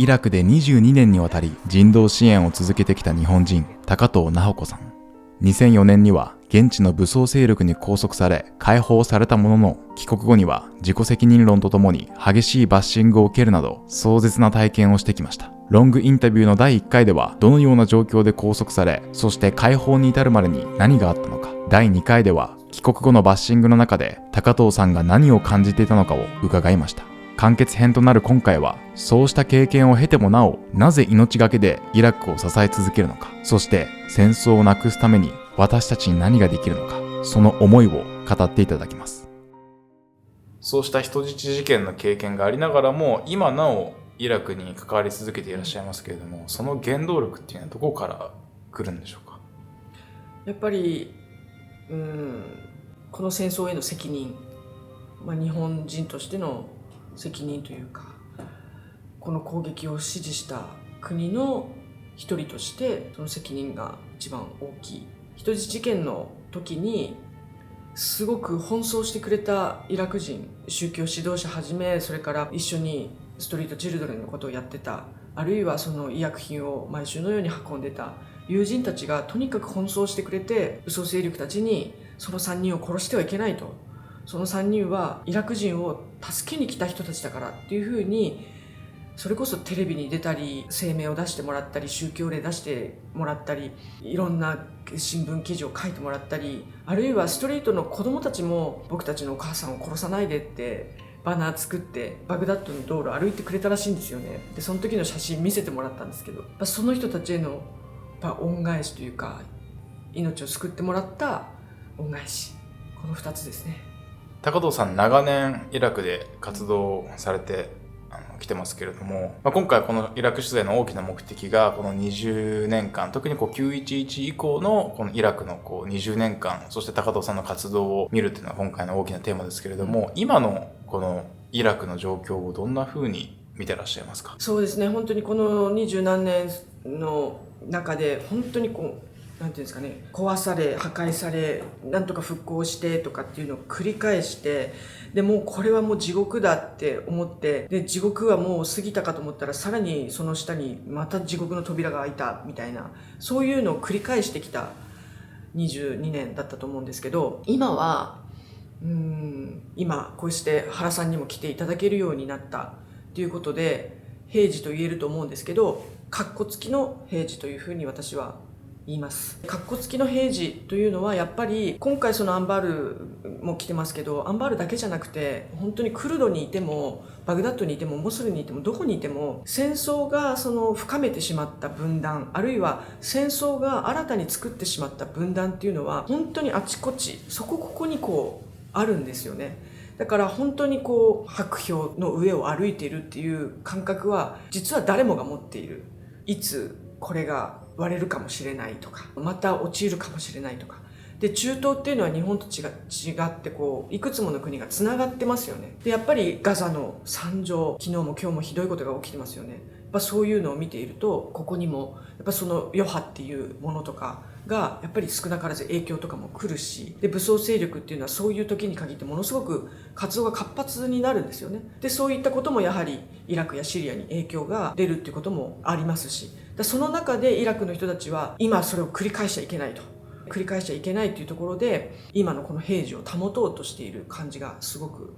イラクで22年にわたり人道支援を続けてきた日本人、高藤直子さん。2004年には現地の武装勢力に拘束され解放されたものの、帰国後には自己責任論とともに激しいバッシングを受けるなど壮絶な体験をしてきました。ロングインタビューの第1回ではどのような状況で拘束され、そして解放に至るまでに何があったのか、第2回では帰国後のバッシングの中で高藤さんが何を感じていたのかを伺いました。完結編となる今回は、そうした経験を経てもなお、なぜ命がけでイラクを支え続けるのか、そして戦争をなくすために私たちに何ができるのか、その思いを語っていただきます。そうした人質事件の経験がありながらも、今なおイラクに関わり続けていらっしゃいますけれども、その原動力っていうのはどこから来るんでしょうか。やっぱりこの戦争への責任、日本人としての責任というか、この攻撃を支持した国の一人としてその責任が一番大きい。人質事件の時にすごく奔走してくれたイラク人、宗教指導者はじめ、それから一緒にストリートチルドレンのことをやってた、あるいはその医薬品を毎週のように運んでた友人たちがとにかく奔走してくれて、武装勢力たちにその3人を殺してはいけないと、その3人はイラク人を助けに来た人たちだからっていうふうに、それこそテレビに出たり声明を出してもらったり、宗教令出してもらったり、いろんな新聞記事を書いてもらったり、あるいはストリートの子供たちも僕たちのお母さんを殺さないでってバナー作ってバグダッドの道路を歩いてくれたらしいんですよね。でその時の写真見せてもらったんですけど、その人たちへの恩返しというか、命を救ってもらった恩返し、この2つですね。高藤さん、長年イラクで活動されてきてますけれども、今回このイラク取材の大きな目的が、この20年間、特に911以降のこのイラクの20年間、そして高藤さんの活動を見るというのが今回の大きなテーマですけれども、今のこのイラクの状況をどんな風に見てらっしゃいますか。そうですね、本当にこの20何年の中で本当になんていうんですかね、壊され破壊され、なんとか復興してとかっていうのを繰り返して、でもうこれはもう地獄だって思って、で地獄はもう過ぎたかと思ったら、さらにその下にまた地獄の扉が開いたみたいな、そういうのを繰り返してきた22年だったと思うんですけど、今は今こうして原さんにも来ていただけるようになったということで、平時と言えると思うんですけど、カッコ付きの平時というふうに私は言います。カッコ付きの平時というのは、やっぱり今回そのアンバールも来てますけど、アンバールだけじゃなくて、本当にクルドにいてもバグダッドにいてもモスルにいてもどこにいても、戦争がその深めてしまった分断、あるいは戦争が新たに作ってしまった分断っていうのは、本当にあちこちそこここにあるんですよね。だから本当に白氷の上を歩いているっていう感覚は、実は誰もが持っている。いつこれが割れるかもしれないとか、また落ちるかもしれないとか。で、中東っていうのは日本と違っていくつもの国がつながってますよね。で、やっぱりガザの惨状、昨日も今日もひどいことが起きてますよね。そういうのを見ていると、ここにもやっぱその余波っていうものとかがやっぱり少なからず影響とかも来るし、で武装勢力っていうのはそういう時に限ってものすごく活動が活発になるんですよね。でそういったこともやはりイラクやシリアに影響が出るっていうこともありますし、その中でイラクの人たちは今それを繰り返しちゃいけないというところで、今のこの平時を保とうとしている感じがすごく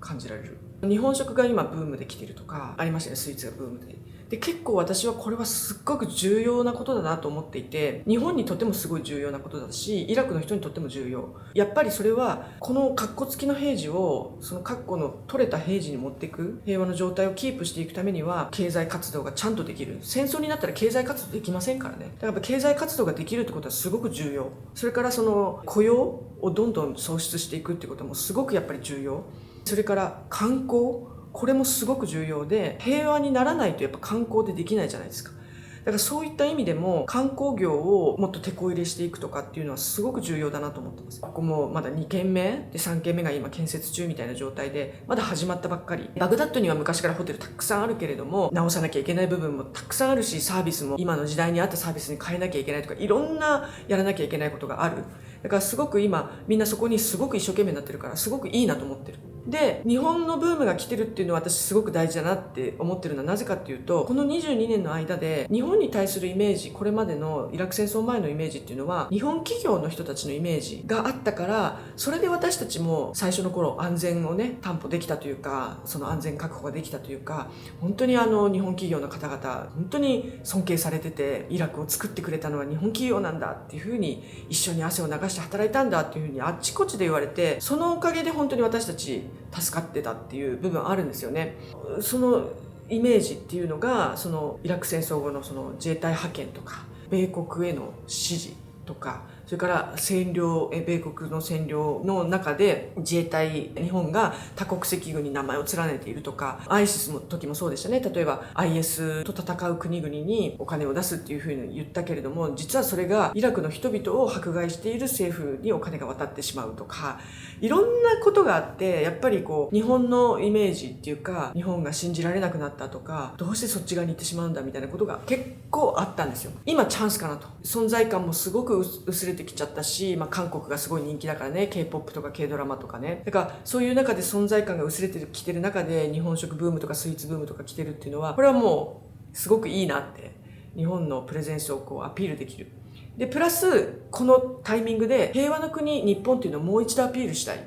感じられる。日本食が今ブームで来てるとかありましたね。スイーツがブームで結構私はこれはすっごく重要なことだなと思っていて、日本にとってもすごい重要なことだし、イラクの人にとっても重要。やっぱりそれはこのカッコ付きの平時をそのカッコの取れた平時に持っていく、平和の状態をキープしていくためには経済活動がちゃんとできる。戦争になったら経済活動できませんからね。だからやっぱ経済活動ができるってことはすごく重要。それからその雇用をどんどん創出していくってこともすごくやっぱり重要。それから観光、これもすごく重要で、平和にならないとやっぱ観光でできないじゃないですか。だからそういった意味でも観光業をもっと手こ入れしていくとかっていうのはすごく重要だなと思ってます。ここもまだ2軒目で3軒目が今建設中みたいな状態で、まだ始まったばっかり。バグダッドには昔からホテルたくさんあるけれども、直さなきゃいけない部分もたくさんあるし、サービスも今の時代に合ったサービスに変えなきゃいけないとか、いろんなやらなきゃいけないことがある。だからすごく今みんなそこにすごく一生懸命になってるから、すごくいいなと思ってる。で日本のブームが来てるっていうのは私すごく大事だなって思ってるのはなぜかっていうと、この22年の間で日本に対するイメージ、これまでのイラク戦争前のイメージっていうのは日本企業の人たちのイメージがあったから、それで私たちも最初の頃安全をね担保できたというか、その安全確保ができたというか、本当に日本企業の方々本当に尊敬されてて、イラクを作ってくれたのは日本企業なんだっていうふうに、一緒に汗を流して働いたんだっていうふうにあっちこっちで言われて、そのおかげで本当に私たち助かってたっていう部分あるんですよね。そのイメージっていうのが、そのイラク戦争後のその自衛隊派遣とか米国への支持とか、それから占領、米国の占領の中で自衛隊、日本が多国籍軍に名前を連ねているとか、アイシスの時もそうでしたね。例えば IS と戦う国々にお金を出すっていうふうに言ったけれども、実はそれがイラクの人々を迫害している政府にお金が渡ってしまうとか、いろんなことがあって、やっぱり日本のイメージっていうか、日本が信じられなくなったとか、どうしてそっち側に行ってしまうんだみたいなことが結構あったんですよ。今チャンスかなと。存在感もすごく薄れてきちゃったし、韓国がすごい人気だからね、 K-POP とか K ドラマとかね。だからそういう中で存在感が薄れてきてる中で、日本食ブームとかスイーツブームとか来てるっていうのは、これはもうすごくいいなって、日本のプレゼンスをアピールできる。でプラスこのタイミングで平和の国日本っていうのをもう一度アピールしたい。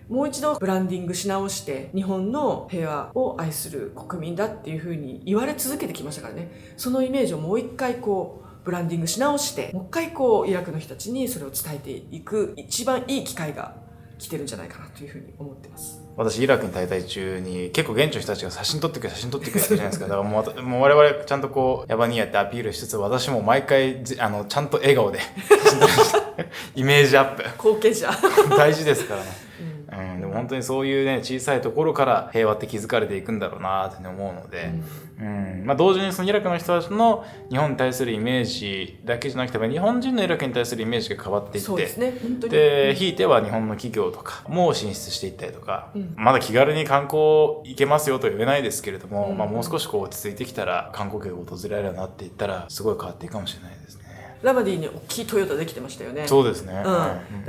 もう一度ブランディングし直して、日本の平和を愛する国民だっていうふうに言われ続けてきましたからね。そのイメージをもう一回ブランディングし直して、もう一回イラクの人たちにそれを伝えていく一番いい機会が来てるんじゃないかなというふうに思ってます。私イラクに滞在中に結構現地の人たちが写真撮ってくれって言ってるじゃないですか。だからもう我々ちゃんとヤバニーやってアピールしつつ、私も毎回ちゃんと笑顔で写真撮りましたイメージアップ貢献者大事ですからね。でも本当にそういうね、小さいところから平和って築かれていくんだろうなって思うので、同時にそのイラクの人たちの日本に対するイメージだけじゃなくて、日本人のイラクに対するイメージが変わっていって、そうですね、本当に。でひいては日本の企業とかも進出していったりとか、まだ気軽に観光行けますよとは言えないですけれども、もう少し落ち着いてきたら観光客が訪れられるようになっていったら、すごい変わっていくかもしれないですね。ラバディに大きいトヨタできてましたよね。そうですね、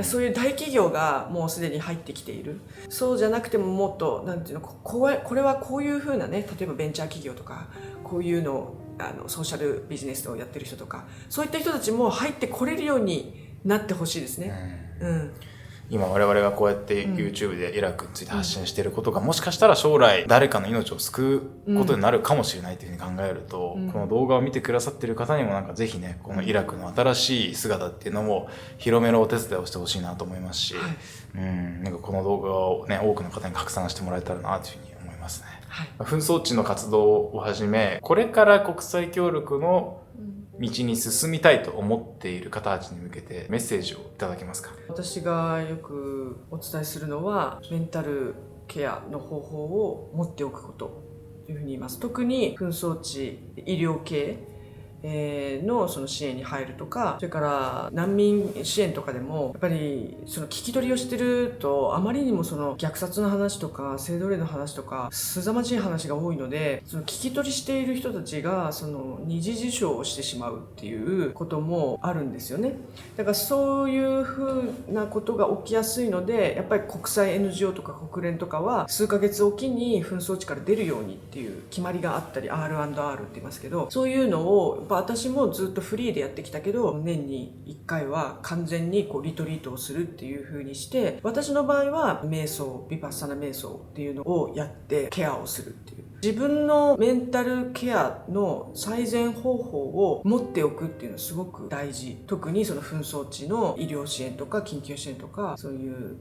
そういう大企業がもうすでに入ってきている。そうじゃなくてももっとなんていうの、これはこういう風なね、例えばベンチャー企業とか、こういうのソーシャルビジネスをやってる人とか、そういった人たちも入ってこれるようになってほしいですね。今我々がこうやって YouTube でイラクについて発信していることが、もしかしたら将来誰かの命を救うことになるかもしれないというふうに考えると、この動画を見てくださっている方にもぜひね、このイラクの新しい姿っていうのも広めるお手伝いをしてほしいなと思いますし、この動画をね、多くの方に拡散してもらえたらなというふうに思いますね。紛争地の活動をはじめ、これから国際協力の道に進みたいと思っている方たちに向けてメッセージをいただけますか？私がよくお伝えするのは、メンタルケアの方法を持っておくことというふうに言います。特に紛争地、医療系のその支援に入るとか、それから難民支援とかでもやっぱりその聞き取りをしてると、あまりにもその虐殺の話とか性奴隷の話とか凄まじい話が多いので、その聞き取りしている人たちがその二次受賞をしてしまうっていうこともあるんですよね。だからそういうふうなことが起きやすいので、やっぱり国際 NGO とか国連とかは数ヶ月おきに紛争地から出るようにっていう決まりがあったり、 R&R って言いますけど、そういうのを私もずっとフリーでやってきたけど、年に1回は完全にリトリートをするっていう風にして、私の場合は瞑想、ヴィパッサナ瞑想っていうのをやってケアをするっていう、自分のメンタルケアの最善方法を持っておくっていうのはすごく大事。特にその紛争地の医療支援とか緊急支援とか、そういう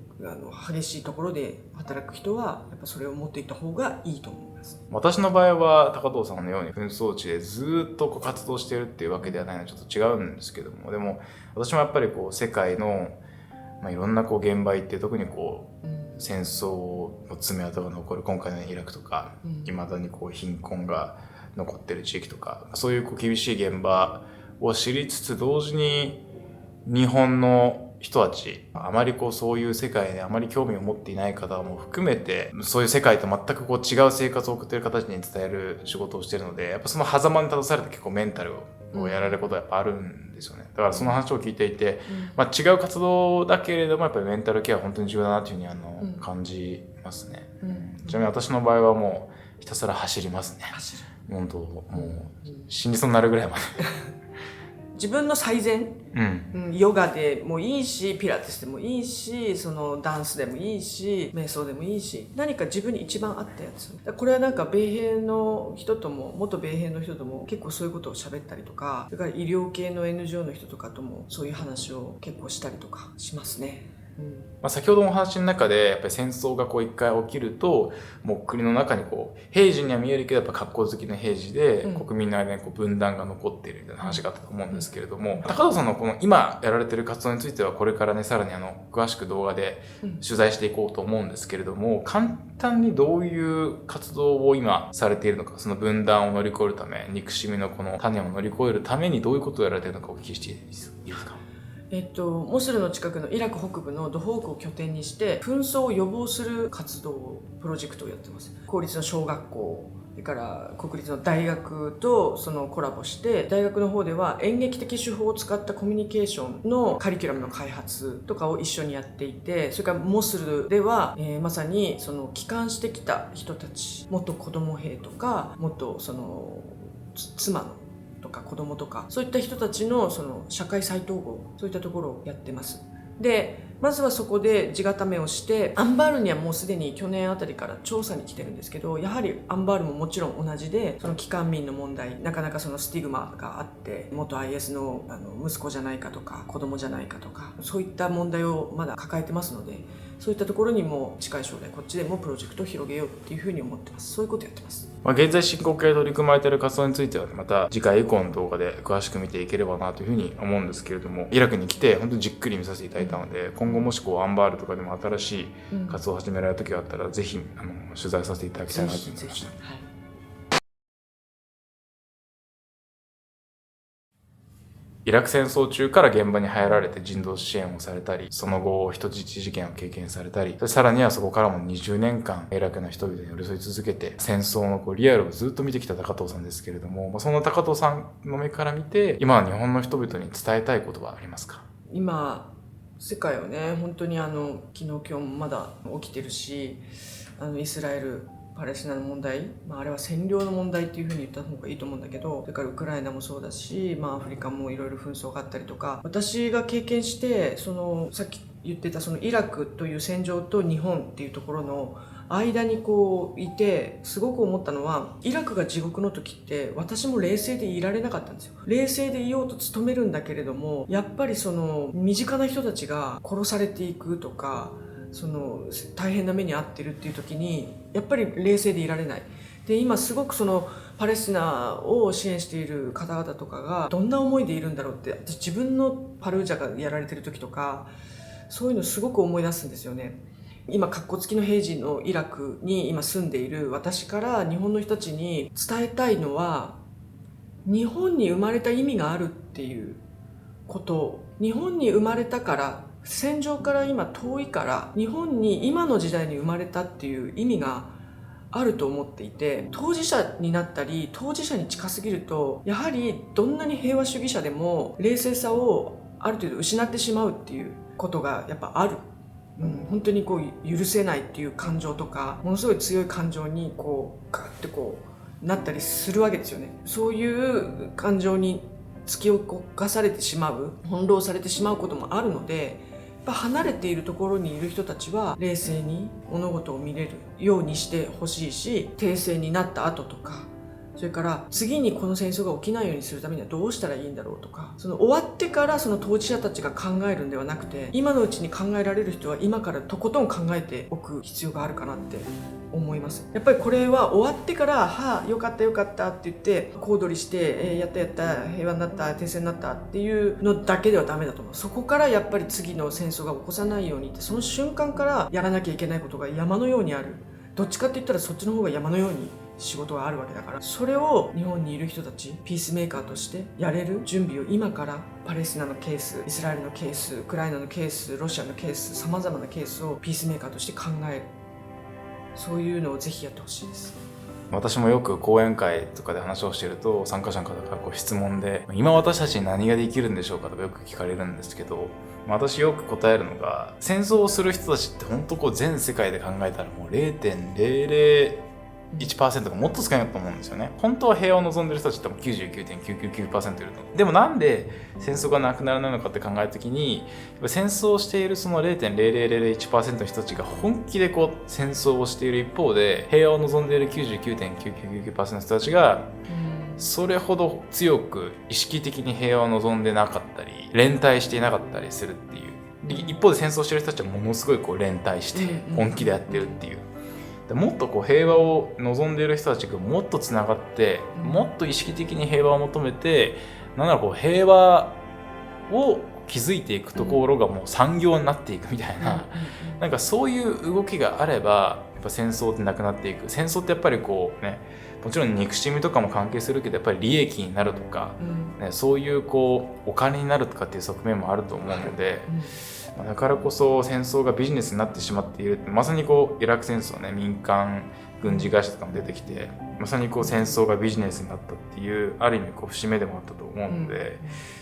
激しいところで働く人はやっぱそれを持っていった方がいいと思います。私の場合は高藤さんのように紛争地でずっと活動しているっていうわけではないのでちょっと違うんですけども、でも私もやっぱり世界の、いろんな現場行って、特に戦争の爪痕が残る今回のイラクとか、未だに貧困が残ってる地域とか、そういう厳しい現場を知りつつ、同時に日本の人たち、あまりそういう世界であまり興味を持っていない方も含めて、そういう世界と全く違う生活を送っている方たちに伝える仕事をしているので、やっぱその狭間に立たされて結構メンタルをやられることはやっぱあるんですよね。だからその話を聞いていて、違う活動だけれどもやっぱりメンタルケアは本当に重要だなというふうに感じますね。ちなみに私の場合はもうひたすら走りますね。本当もう死にそうになるぐらいまで自分の最善、ヨガでもいいし、ピラティスでもいいし、そのダンスでもいいし、瞑想でもいいし、何か自分に一番合ったやつ。これはなんか米兵の人とも、元米兵の人とも結構そういうことを喋ったりとか、それから医療系の NGO の人とかともそういう話を結構したりとかしますね。先ほどのお話の中でやっぱり戦争が一回起きるともう国の中に平時には見えるけどやっぱ格好好きな平時で国民の間に分断が残っているみたいな話があったと思うんですけれども、高藤さんのこの今やられている活動についてはこれからねさらに詳しく動画で取材していこうと思うんですけれども、簡単にどういう活動を今されているのか、その分断を乗り越えるため、憎しみのこの種を乗り越えるためにどういうことをやられているのかお聞きしていいですか？モスルの近くのイラク北部のドホークを拠点にして紛争を予防する活動プロジェクトをやってます。公立の小学校、それから国立の大学とそのコラボして、大学の方では演劇的手法を使ったコミュニケーションのカリキュラムの開発とかを一緒にやっていて、それからモスルでは、まさにその帰還してきた人たち、元子供兵とか元その妻のとか子供とかそういった人たちのその社会再統合、そういったところをやってます。でまずはそこで地固めをして、アンバールにはもうすでに去年あたりから調査に来てるんですけど、やはりアンバールももちろん同じで、その帰還民の問題、なかなかそのスティグマがあって、元 IS の息子じゃないかとか子供じゃないかとか、そういった問題をまだ抱えてますので、そういったところにも近い将来こっちでもプロジェクトを広げようっていうふうに思ってます。そういうことやってます。現在進行形で取り組まれている活動については、また次回以降の動画で詳しく見ていければなというふうに思うんですけれども、イラクに来て本当にじっくり見させていただいたので、今後もしアンバールとかでも新しい活動を始められる時があったら、ぜひ取材させていただきたいなと思いました。イラク戦争中から現場に入られて人道支援をされたり、その後人質事件を経験されたり、さらにはそこからも20年間イラクの人々に寄り添い続けて戦争のリアルをずっと見てきた高藤さんですけれども、その高藤さんの目から見て今の日本の人々に伝えたいことはありますか？今世界はね、本当に昨日今日もまだ起きてるし、イスラエルパレスチナの問題、あれは占領の問題っていうふうに言った方がいいと思うんだけど、それからウクライナもそうだし、アフリカもいろいろ紛争があったりとか、私が経験してさっき言ってたそのイラクという戦場と日本っていうところの間にいてすごく思ったのは、イラクが地獄の時って私も冷静でいられなかったんですよ。冷静でいようと努めるんだけれども、やっぱりその身近な人たちが殺されていくとか、その大変な目に遭ってるっていう時にやっぱり冷静でいられない。で今すごくそのパレスチナを支援している方々とかがどんな思いでいるんだろうって、私自分のパルージャがやられてる時とかそういうのすごく思い出すんですよね。今カッコつきの平時のイラクに今住んでいる私から日本の人たちに伝えたいのは、日本に生まれた意味があるっていうこと。日本に生まれたから、戦場から今遠いから日本に今の時代に生まれたっていう意味があると思っていて、当事者になったり当事者に近すぎると、やはりどんなに平和主義者でも冷静さをある程度失ってしまうっていうことがやっぱある。本当に許せないっていう感情とか、ものすごい強い感情にガッてなったりするわけですよね。そういう感情に突き動かされてしまう、翻弄されてしまうこともあるので、離れているところにいる人たちは冷静に物事を見れるようにしてほしいし、停戦になった後とか、それから次にこの戦争が起きないようにするためにはどうしたらいいんだろうとか、その終わってからその当事者たちが考えるんではなくて、今のうちに考えられる人は今からとことん考えておく必要があるかなって思います。やっぱりこれは終わってからよかったよかったって言って小躍りして、やったやった平和になった停戦になったっていうのだけではダメだと思う。そこからやっぱり次の戦争が起こさないようにって、その瞬間からやらなきゃいけないことが山のようにある。どっちかって言ったらそっちの方が山のように仕事があるわけだから、それを日本にいる人たちピースメーカーとしてやれる準備を今から、パレスチナのケース、イスラエルのケース、ウクライナのケース、ロシアのケース、様々なケースをピースメーカーとして考える、そういうのをぜひやってほしいです。私もよく講演会とかで話をしていると、参加者の方からこう質問で、今私たちに何ができるんでしょうかとかよく聞かれるんですけど、私よく答えるのが、戦争をする人たちって本当こう全世界で考えたらもう 0.001% がもっと少ないと思うんですよね。本当は平和を望んでる人たちってもう 99.999% いると。でもなんで戦争がなくならないのかって考えたときに、戦争をしているその 0.0001% の人たちが本気でこう戦争をしている一方で、平和を望んでいる 99.9999% の人たちがそれほど強く意識的に平和を望んでなかったり、連帯していなかったりするっていう。一方で戦争している人たちはものすごいこう連帯して本気でやってるっていう。もっとこう平和を望んでいる人たちがもっとつながって、もっと意識的に平和を求めて、なんならこう平和を築いていくところがもう産業になっていくみたいな、なんかそういう動きがあればやっぱ戦争ってなくなっていく。戦争ってやっぱりこうね、もちろん憎しみとかも関係するけど、やっぱり利益になるとか、ね、そういうこうお金になるとかっていう側面もあると思うので、だからこそ戦争がビジネスになってしまっている。まさにこうイラク戦争ね、民間軍事会社とかも出てきて、まさにこう戦争がビジネスになったっていう、ある意味こう節目でもあったと思うので、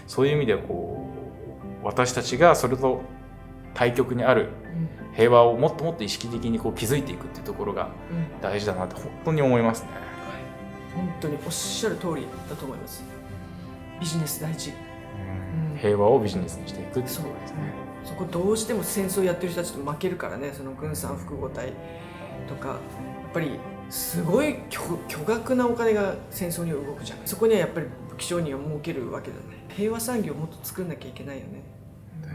そういう意味ではこう私たちがそれと対極にある平和をもっともっと意識的にこう築いていくっていうところが大事だなって本当に思いますね。本当におっしゃる通りだと思います。ビジネス大事。平和をビジネスにしていくっていうところですね。そこどうしても戦争やってる人たちと負けるからね、その軍産複合体とかやっぱりすごい巨額なお金が戦争には動くじゃん。そこにはやっぱり武器商人を設けるわけだね。平和産業をもっと作んなきゃいけないよね。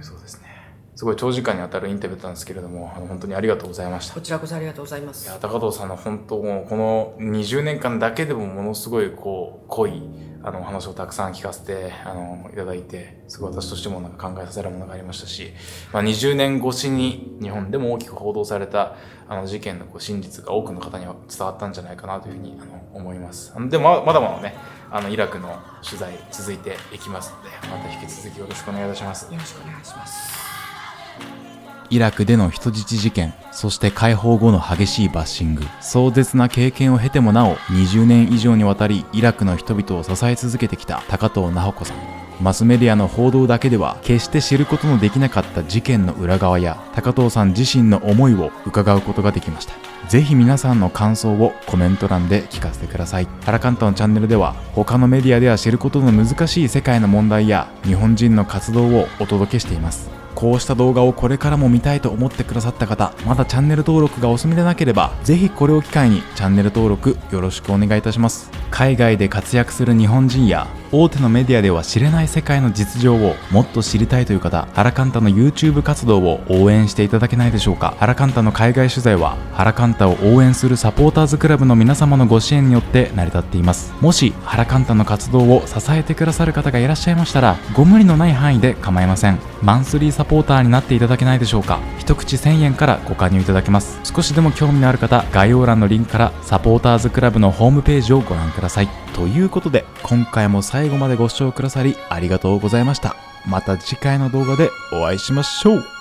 そうですね。すごい長時間にわたるインタビューだったんですけれども、本当にありがとうございました。こちらこそありがとうございます。いや、高藤さんの本当もこの20年間だけでもものすごいこう濃いお話をたくさん聞かせていただいて、すごい私としてもなんか考えさせるものがありましたし、20年越しに日本でも大きく報道された事件のこう真実が多くの方には伝わったんじゃないかなというふうに思います。でもまだまだねイラクの取材続いていきますので、また引き続きよろしくお願いいたします。よろしくお願いします。イラクでの人質事件、そして解放後の激しいバッシング、壮絶な経験を経てもなお20年以上にわたりイラクの人々を支え続けてきた高藤直子さん。マスメディアの報道だけでは決して知ることのできなかった事件の裏側や高藤さん自身の思いを伺うことができました。ぜひ皆さんの感想をコメント欄で聞かせてください。ハラカンタのチャンネルでは他のメディアでは知ることの難しい世界の問題や日本人の活動をお届けしています。こうした動画をこれからも見たいと思ってくださった方、まだチャンネル登録がお済みでなければ、ぜひこれを機会にチャンネル登録よろしくお願いいたします。海外で活躍する日本人や大手のメディアでは知れない世界の実情をもっと知りたいという方、ハラカンタの YouTube 活動を応援していただけないでしょうか。ハラカンタの海外取材はハラカンタを応援するサポーターズクラブの皆様のご支援によって成り立っています。もしハラカンタの活動を支えてくださる方がいらっしゃいましたら、ご無理のない範囲で構いません。マンスリーサポーターになっていただけないでしょうか。一口1000円からご加入いただけます。少しでも興味のある方、概要欄のリンクからサポーターズクラブのホームページをご覧ください。ということで、今回も最後までご視聴くださりありがとうございました。また次回の動画でお会いしましょう。